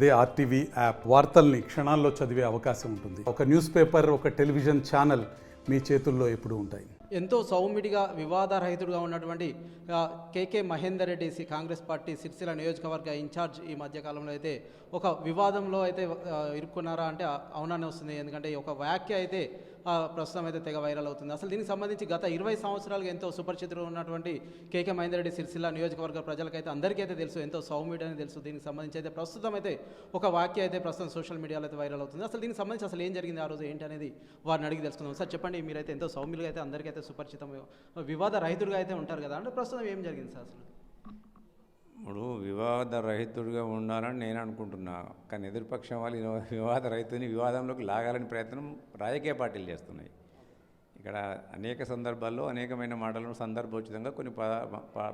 అదే RTV app వార్తల్ని క్షణాల్లో చదివే అవకాశం ఉంటుంది. ఒక న్యూస్ పేపర్, ఒక టెలివిజన్ ఛానల్ మీ చేతుల్లో ఎప్పుడూ ఉంటాయి. ఎంతో సౌమ్యుడిగా వివాదరహితుడిగా ఉన్నటువంటి కేకే మహేందర్ రెడ్డి కాంగ్రెస్ పార్టీ సిరిసిల్ల నియోజకవర్గ ఇన్ఛార్జ్ ఈ మధ్యకాలంలో అయితే ఒక వివాదంలో అయితే ఇరుక్కున్నారా అంటే అవునానే వస్తుంది. ఎందుకంటే ఒక వ్యాఖ్య అయితే ప్రస్తుతం అయితే తెగ వైరల్ అవుతుంది. అసలు దీనికి సంబంధించి గత 20 సంవత్సరాలుగా ఎంతో సుపరిచితులు ఉన్నటువంటి కేకే మహేందర్ రెడ్డి సిరిసిల్ల నియోజకవర్గ ప్రజలకైతే అందరికీ అయితే తెలుసు, ఎంతో సౌమ్యుడు అని తెలుసు. దీనికి సంబంధించి అయితే ప్రస్తుతం అయితే ఒక వ్యాఖ్య అయితే ప్రస్తుతం సోషల్ మీడియాలో అయితే వైరల్ అవుతుంది. అసలు దీనికి సంబంధించి అసలు ఏం జరిగింది ఆ రోజు ఏంటి అనేది వారిని అడిగి తెలుసుకుందాం. సార్ చెప్పండి, మీరైతే ఎంతో సౌమ్యులుగా అయితే అందరికీ అయితే సుపరిచితం, వివాద రహితుడిగా అయితే ఉంటారు కదా, అంటే ప్రస్తుతం ఏం జరిగింది సార్ అసలు? ఇప్పుడు వివాద రహితుడిగా ఉండాలని నేను అనుకుంటున్నా, కానీ ఎదురుపక్షం వాళ్ళు వివాద రహితుని వివాదంలోకి లాగాలని ప్రయత్నం రాజకీయ పార్టీలు చేస్తున్నాయి. ఇక్కడ అనేక సందర్భాల్లో అనేకమైన మాటలను సందర్భోచితంగా కొన్ని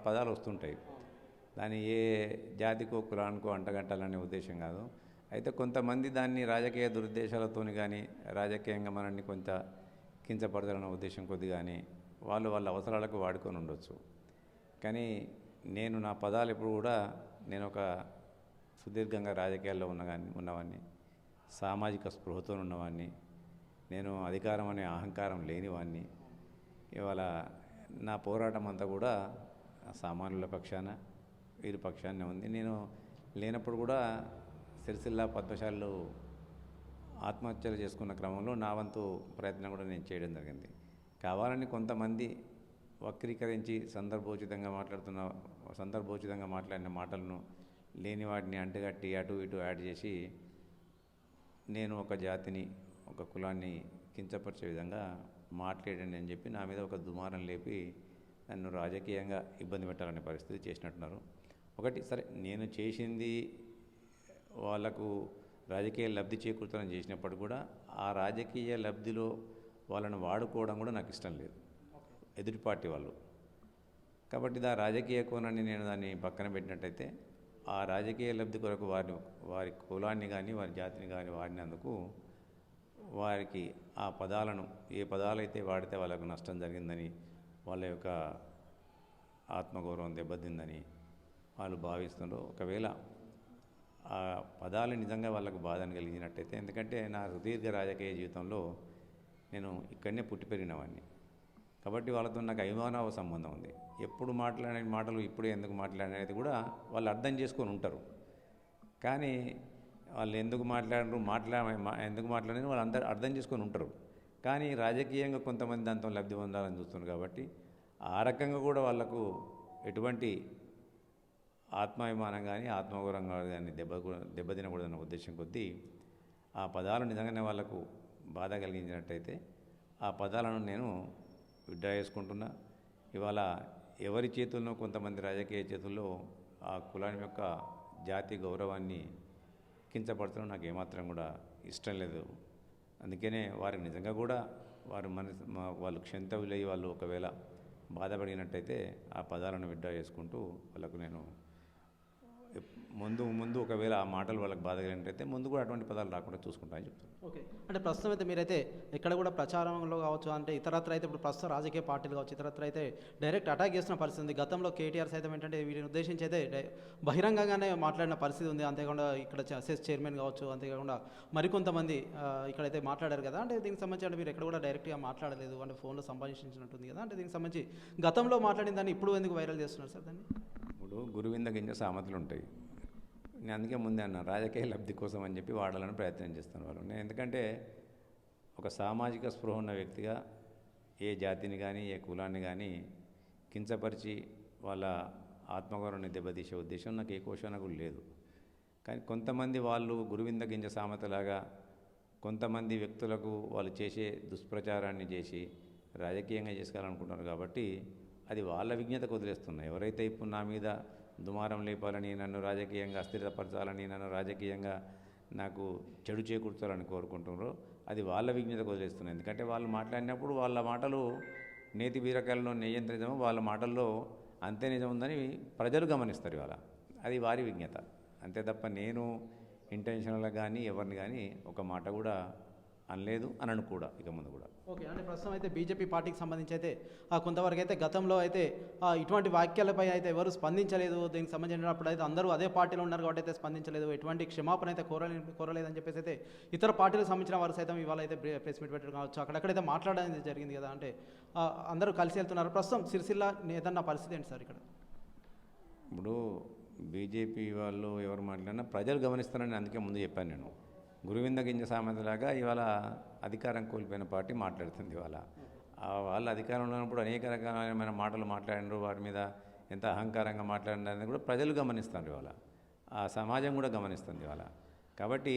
పదాలు వస్తుంటాయి. దాన్ని ఏ జాతికో కులానికో అంటగట్టాలనే ఉద్దేశం కాదు. అయితే కొంతమంది దాన్ని రాజకీయ దురుద్దేశాలతోని కానీ రాజకీయంగా మనల్ని కొంత కించపడతాలన్న ఉద్దేశం కొద్ది కానీ వాళ్ళు వాళ్ళ అవసరాలకు వాడుకొని ఉండొచ్చు. కానీ నేను నా పదాలు ఎప్పుడు కూడా నేను ఒక సుదీర్ఘంగా రాజకీయాల్లో ఉన్నవాడిని, సామాజిక స్పృహతో ఉన్నవాడిని, నేను అధికారం అనే అహంకారం లేనివాడిని. ఇవాళ నా పోరాటం అంతా కూడా సామాన్యుల పక్షాన వీరి పక్షాన్నే ఉంది. నేను లేనప్పుడు కూడా సిరిసిల్ల పద్మశాలలో ఆత్మహత్యలు చేసుకున్న క్రమంలో నా వంతు ప్రయత్నం కూడా నేను చేయడం జరిగింది. కావాలని కొంతమంది వక్రీకరించి సందర్భోచితంగా మాట్లాడిన మాటలను లేని వాటిని అంటగట్టి అటు ఇటు యాడ్ చేసి నేను ఒక జాతిని, ఒక కులాన్ని కించపరిచే విధంగా మాట్లాడండి అని చెప్పి నా మీద ఒక దుమారం లేపి నన్ను రాజకీయంగా ఇబ్బంది పెట్టాలనే పరిస్థితి చేసినట్టున్నారు. ఒకటి సరే, నేను చేసింది వాళ్లకు రాజకీయ లబ్ధి చేకూర్చాలని చేసినప్పుడు కూడా ఆ రాజకీయ లబ్ధిలో వాళ్ళని వాడుకోవడం కూడా నాకు ఇష్టం లేదు, ఎదుటి పార్టీ వాళ్ళు. కాబట్టి ఆ రాజకీయ కోణాన్ని నేను దాన్ని పక్కన పెట్టినట్టయితే ఆ రాజకీయ లబ్ధి కొరకు వారి కులాన్ని కానీ వారి జాతిని కానీ వాడినందుకు వారికి ఆ పదాలను ఏ పదాలైతే వాడితే వాళ్ళకు నష్టం జరిగిందని, వాళ్ళ యొక్క ఆత్మగౌరవం దెబ్బతిందని వాళ్ళు భావిస్తున్నారు. ఒకవేళ ఆ పదాలు నిజంగా వాళ్ళకు బాధను కలిగినట్టయితే, ఎందుకంటే నా సుదీర్ఘ రాజకీయ జీవితంలో నేను ఇక్కడనే పుట్టి పెరిగినవాడిని కాబట్టి వాళ్ళతో నాకు అభిమానావ సంబంధం ఉంది. ఎప్పుడు మాట్లాడే మాటలు ఇప్పుడే ఎందుకు మాట్లాడనేది కూడా వాళ్ళు అర్థం చేసుకొని ఉంటారు. కానీ వాళ్ళు ఎందుకు మాట్లాడని వాళ్ళు అందరూ అర్థం చేసుకొని ఉంటారు. కానీ రాజకీయంగా కొంతమంది దాంతో లబ్ధి పొందాలని చూస్తున్నారు కాబట్టి ఆ రకంగా కూడా వాళ్లకు ఎటువంటి ఆత్మాభిమానం కానీ ఆత్మగౌరవం కానీ దెబ్బతినకూడదన్న ఉద్దేశం కొద్దీ ఆ పదాలు నిజంగానే వాళ్లకు బాధ కలిగించినట్టయితే ఆ పదాలను నేను విడ్డా చేసుకుంటున్నా. ఇవాళ ఎవరి చేతుల్లో, కొంతమంది రాజకీయ చేతుల్లో ఆ కులాన్ని యొక్క జాతి గౌరవాన్ని కించపడతాం నాకు ఏమాత్రం కూడా ఇష్టం లేదు. అందుకనే వారికి నిజంగా కూడా వాళ్ళు క్షంతవ్యులై వాళ్ళు ఒకవేళ బాధపడినట్టయితే ఆ పదాలను విడ్డా చేసుకుంటూ వాళ్ళకు నేను ముందు ఒకవేళ ఆ మాటలు వాళ్ళకి బాధ కలిగినట్టయితే ముందు కూడా అటువంటి పదాలు రాకుండా చూసుకుంటామని చెప్తాను. ఓకే, అంటే ప్రస్తుతం అయితే మీరైతే ఎక్కడ కూడా ప్రచారంలో కావచ్చు, అంటే ఇతరత్ర అయితే ఇప్పుడు ప్రస్తుతం రాజకీయ పార్టీలు కావచ్చు, ఇతరత్ర అయితే డైరెక్ట్ అటాక్ చేసిన పరిస్థితి ఉంది. గతంలో కేటీఆర్ సైతం ఏంటంటే వీటిని ఉద్దేశించి అయితే బహిరంగంగానే మాట్లాడిన పరిస్థితి ఉంది. అంతేకాకుండా ఇక్కడ సెస్ చైర్మన్ కావచ్చు, అంతేకాకుండా మరికొంతమంది ఇక్కడైతే మాట్లాడారు కదా, అంటే దీనికి సంబంధించి అంటే మీరు ఎక్కడ కూడా డైరెక్ట్గా మాట్లాడలేదు, అంటే ఫోన్లో సంభాషించినట్టుంది కదా, అంటే దీనికి సంబంధించి గతంలో మాట్లాడిన దాన్ని ఇప్పుడు ఎందుకు వైరల్ చేస్తున్నారు సార్ దాన్ని? ఇప్పుడు గురువింద గింజ సామెతలు ఉంటాయి. నేను అందుకే ముందే అన్నా, రాజకీయ లబ్ధి కోసం అని చెప్పి వాడాలని ప్రయత్నం చేస్తాను వాళ్ళు. నేను ఎందుకంటే ఒక సామాజిక స్పృహ ఉన్న వ్యక్తిగా ఏ జాతిని కానీ ఏ కులాన్ని కానీ కించపరిచి వాళ్ళ ఆత్మగౌరవాన్ని దెబ్బతీసే ఉద్దేశం నాకు ఏ కోశానకు లేదు. కానీ కొంతమంది వాళ్ళు గురువింద గింజ సామెతలాగా కొంతమంది వ్యక్తులకు వాళ్ళు చేసే దుష్ప్రచారాన్ని చేసి రాజకీయంగా చేసుకోవాలనుకుంటున్నారు కాబట్టి అది వాళ్ళ విజ్ఞతకు వదిలేస్తున్నాయి. ఎవరైతే ఇప్పుడు నా మీద దుమారం లేపాలని, నన్ను రాజకీయంగా అస్థిరపరచాలని, నన్ను రాజకీయంగా నాకు చెడు చేకూర్చాలని కోరుకుంటున్నారో అది వాళ్ళ విజ్ఞతకు వదిలేస్తున్నాయి. ఎందుకంటే వాళ్ళు మాట్లాడినప్పుడు వాళ్ళ మాటలు నేతి బీరకాయలలో నెయ్యి ఎంత నిజమో వాళ్ళ మాటల్లో అంతే నిజం ఉందని ప్రజలు గమనిస్తారు. ఇవాళ అది వారి విజ్ఞత అంతే తప్ప నేను ఇంటెన్షనల్గా కానీ ఎవరిని కానీ ఒక మాట కూడా అనలేదు, అనను కూడా ఇక ముందు కూడా. ఓకే, అంటే ప్రస్తుతం అయితే బీజేపీ పార్టీకి సంబంధించి అయితే కొంతవరకు అయితే గతంలో అయితే ఇటువంటి వ్యాఖ్యలపై అయితే ఎవరు స్పందించలేదు. దీనికి సంబంధించినప్పుడు అయితే అందరూ అదే పార్టీలో ఉన్నారు కాబట్టి అయితే స్పందించలేదు, ఎటువంటి క్షమాపణ అయితే కోరలేదని చెప్పేసి అయితే ఇతర పార్టీలకు సంబంధించిన వారు సైతం ఇవాళ అయితే ప్రెస్ మీట్ పెట్టడం కావచ్చు, అక్కడెక్కడైతే మాట్లాడడం జరిగింది కదా. అంటే అందరూ కలిసి వెళ్తున్నారు. ప్రస్తుతం సిరిసిల్ల ఏదన్నా పరిస్థితి ఏంటి సార్ ఇక్కడ? ఇప్పుడు బీజేపీ వాళ్ళు ఎవరు మాట్లాడినా ప్రజలు గమనిస్తారని అందుకే ముందు చెప్పాను నేను. గురువింద గింజ సామెతలాగా ఇవాళ అధికారం కోల్పోయిన పార్టీ మాట్లాడుతుంది. ఇవాళ వాళ్ళు అధికారంలో ఉన్నప్పుడు అనేక రకమైన మాటలు మాట్లాడినారు, వారి మీద ఎంత అహంకారంగా మాట్లాడినారని కూడా ప్రజలు గమనిస్తారు. ఇవాళ ఆ సమాజం కూడా గమనిస్తుంది ఇవాళ. కాబట్టి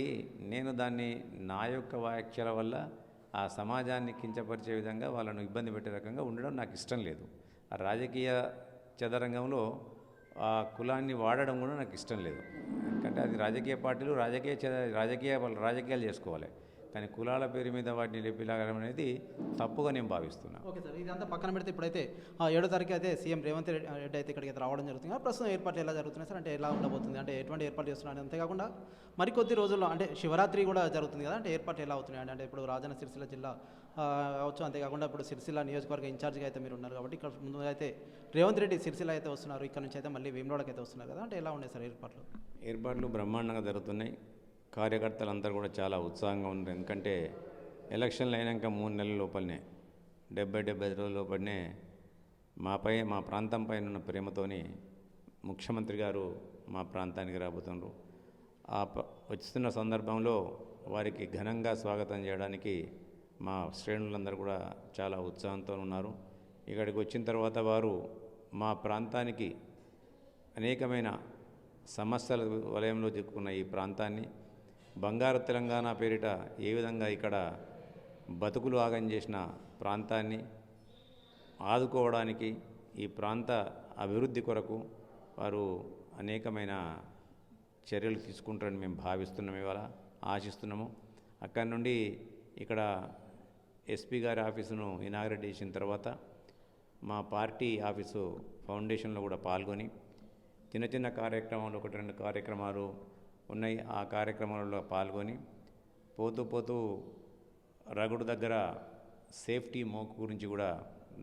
నేను దాన్ని నా యొక్క వ్యాఖ్యల వల్ల ఆ సమాజాన్ని కించపరిచే విధంగా వాళ్ళను ఇబ్బంది పెట్టే రకంగా ఉండడం నాకు ఇష్టం లేదు. ఆ రాజకీయ చదరంగంలో ఆ కులాన్ని వాడడం కూడా నాకు ఇష్టం లేదు. ఎందుకంటే అది రాజకీయ పార్టీలు రాజకీయాలు చేసుకోవాలి, కానీ కులాల పేరు మీద వాటిని లేపిలాగడం అనేది తప్పుగా నేను భావిస్తున్నాను. ఓకే సార్, ఇదంతా పక్కన పెడితే ఇప్పుడైతే 7వ తారీఖు అయితే సీఎం రేవంత్ రెడ్డి అయితే ఇక్కడికి రావడం జరుగుతుంది. ప్రస్తుతం ఏర్పాట్లు ఎలా జరుగుతున్నాయి సార్? అంటే ఎలా ఉండబోతుంది, అంటే ఎటువంటి ఏర్పాట్లు చేస్తున్నారు? అంతేకాకుండా మరికొద్ది రోజుల్లో అంటే శివరాత్రి కూడా జరుగుతుంది కదా, అంటే ఏర్పాట్లు ఎలా అవుతున్నాయి? అంటే ఇప్పుడు రాజన్న సిరిసిల్ల జిల్లా కావచ్చు, అంతేకాకుండా ఇప్పుడు సిరిసిల్ల నియోజకవర్గ ఇన్ఛార్జ్గా అయితే మీరు ఉన్నారు కాబట్టి ఇక్కడ ముందు అయితే రేవంత్ రెడ్డి సిరిసిల్ల అయితే వస్తున్నారు, ఇక్కడ నుంచి అయితే మళ్ళీ వేములవాడకి అయితే వస్తున్నారు కదా, అంటే ఎలా ఉన్నాయి సార్ ఏర్పాట్లు? బ్రహ్మాండంగా జరుగుతున్నాయి. కార్యకర్తలందరూ కూడా చాలా ఉత్సాహంగా ఉన్నారు. ఎందుకంటే ఎలక్షన్లు అయినాక 3 నెలల లోపలనే 70 రోజుల లోపలనే మా ప్రాంతం పైన ఉన్న ప్రేమతోని ముఖ్యమంత్రి గారు మా ప్రాంతానికి రాబోతున్నారు. వస్తున్న సందర్భంలో వారికి ఘనంగా స్వాగతం చేయడానికి మా శ్రేణులందరూ కూడా చాలా ఉత్సాహంతో ఉన్నారు. ఇక్కడికి వచ్చిన తర్వాత వారు మా ప్రాంతానికి అనేకమైన సమస్యల వలయంలో చిక్కుకున్న ఈ ప్రాంతాన్ని బంగారు తెలంగాణ పేరిట ఏ విధంగా ఇక్కడ బతుకులు ఆగం చేసిన ప్రాంతాన్ని ఆదుకోవడానికి, ఈ ప్రాంత అభివృద్ధి కొరకు వారు అనేకమైన చర్యలు తీసుకుంటారని మేము భావిస్తున్నాము, ఇవాళ ఆశిస్తున్నాము. అక్కడి నుండి ఇక్కడ ఎస్పీ గారి ఆఫీసును ఇనాగ్రేట్ చేసిన తర్వాత మా పార్టీ ఆఫీసు ఫౌండేషన్లో కూడా పాల్గొని చిన్న కార్యక్రమాలు 1-2 కార్యక్రమాలు ఉన్నాయి. ఆ కార్యక్రమాలలో పాల్గొని పోతూ రగుడు దగ్గర సేఫ్టీ మోక్ గురించి కూడా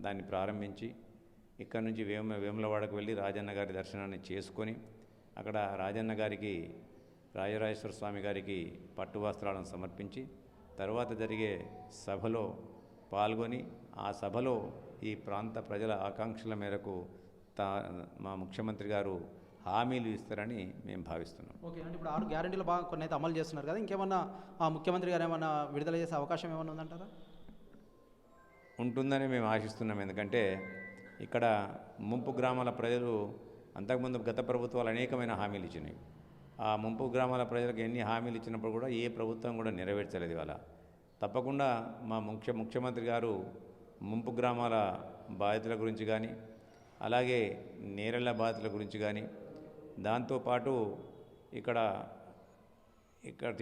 దాన్ని ప్రారంభించి ఇక్కడ నుంచి వేములవాడకు వెళ్ళి రాజన్న గారి దర్శనాన్ని చేసుకొని అక్కడ రాజన్న గారికి రాజరాజేశ్వర స్వామి గారికి పట్టు వస్త్రాలను సమర్పించి తర్వాత జరిగే సభలో పాల్గొని ఆ సభలో ఈ ప్రాంత ప్రజల ఆకాంక్షల మేరకు మా ముఖ్యమంత్రి గారు హామీలు ఇస్తారని మేము భావిస్తున్నాం. ఓకే, అంటే ఇప్పుడు 6 గ్యారెంటీలు బాగా కొన్ని అయితే అమలు చేస్తున్నారు కదా, ఇంకేమన్నా ముఖ్యమంత్రి గారు ఏమన్నా విడుదల చేసే అవకాశం ఏమైనా ఉందంటారా? ఉంటుందని మేము ఆశిస్తున్నాం. ఎందుకంటే ఇక్కడ ముంపు గ్రామాల ప్రజలు అంతకుముందు గత ప్రభుత్వాలు అనేకమైన హామీలు ఇచ్చినాయి. ఆ ముంపు గ్రామాల ప్రజలకు ఎన్ని హామీలు ఇచ్చినప్పుడు కూడా ఏ ప్రభుత్వం కూడా నెరవేర్చలేదు. ఇవాళ తప్పకుండా మా ముఖ్యమంత్రి గారు ముంపు గ్రామాల బాధితుల గురించి కానీ, అలాగే నేరెళ్ల బాధితుల గురించి కానీ, దాంతోపాటు ఇక్కడ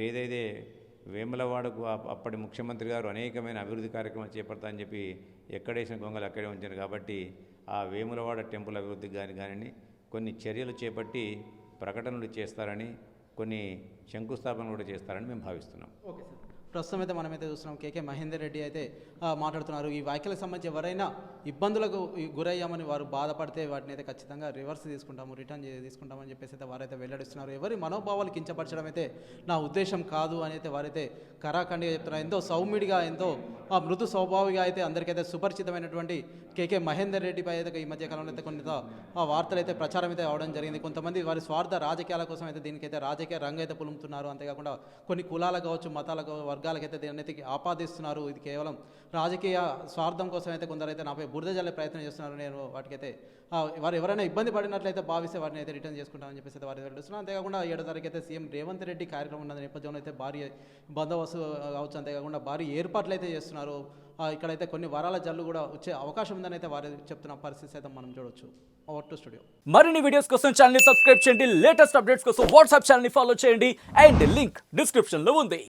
ఏదైతే వేములవాడకు అప్పటి ముఖ్యమంత్రి గారు అనేకమైన అభివృద్ధి కార్యక్రమాలు చేపడతారని చెప్పి ఎక్కడేసిన గొంగలు అక్కడే ఉంచారు. కాబట్టి ఆ వేములవాడ టెంపుల్ అభివృద్ధికి కానీ కొన్ని చర్యలు చేపట్టి ప్రకటనలు చేస్తారని, కొన్ని శంకుస్థాపన కూడా చేస్తారని మేము భావిస్తున్నాం. ఓకే సార్, ప్రస్తుతం అయితే మనమైతే చూస్తున్నాం కేకే మహేందర్ రెడ్డి అయితే మాట్లాడుతున్నారు. ఈ వ్యాఖ్యలకు సంబంధించి ఎవరైనా ఇబ్బందులకు గురయ్యామని వారు బాధపడితే వాటిని అయితే ఖచ్చితంగా రివర్స్ తీసుకుంటామని చెప్పేసి అయితే వారైతే వెల్లడిస్తున్నారు. ఎవరి మనోభావాలు కించపరచడం అయితే నా ఉద్దేశం కాదు అని అయితే వారైతే కరాఖండిగా చెప్తున్నారు. ఎంతో సౌమ్యుడిగా, ఎంతో మృదు స్వభావిగా అయితే అందరికైతే సుపరిచితమైనటువంటి కేకే మహేందర్ రెడ్డిపై అయితే ఈ మధ్యకాలంలో అయితే కొన్ని వార్తలు అయితే ప్రచారం అయితే అవడం జరిగింది. కొంతమంది వారి స్వార్థ రాజకీయాల కోసం అయితే దీనికైతే రాజకీయ రంగు అయితే పులుముతున్నారు. అంతేకాకుండా కొన్ని కులాలు కావచ్చు, మతాలకు, వర్గాలకైతే దీనినైతే ఆపాదిస్తున్నారు. ఇది కేవలం రాజకీయ స్వార్థం కోసం అయితే కొందరైతే నాపై బురద జల్లే ప్రయత్నం చేస్తున్నారు. నేను వాటికైతే వారు ఎవరైనా ఇబ్బంది పడినట్లయితే భావిస్తే వాటిని అయితే రిటర్న్ చేసుకుంటామని చెప్పేసి అయితే వారు వెళ్తున్నారు. అంతేకాకుండా 7వ తారీఖు అయితే సీఎం రేవంత్ రెడ్డి కార్యక్రమం ఉన్న నేపథ్యంలో అయితే భారీ బందోబస్తు కావచ్చు, అంతేకాకుండా భారీ ఏర్పాట్లు అయితే చేస్తున్నారు. ఇక్కడైతే కొన్ని వారాల జల్లు కూడా వచ్చే అవకాశం ఉందని అయితే వారు చెప్తున్న పరిస్థితి అయితే మనం చూడొచ్చు. Over to studio. మరిన్ని వీడియోస్ కోసం ఛానల్ ని సబ్స్క్రైబ్ చేయండి, లేటెస్ట్ అప్డేట్స్ కోసం వాట్సాప్ ఛానల్ ని ఫాలో చేయండి అండ్ లింక్ డిస్క్రిప్షన్ లో ఉంది.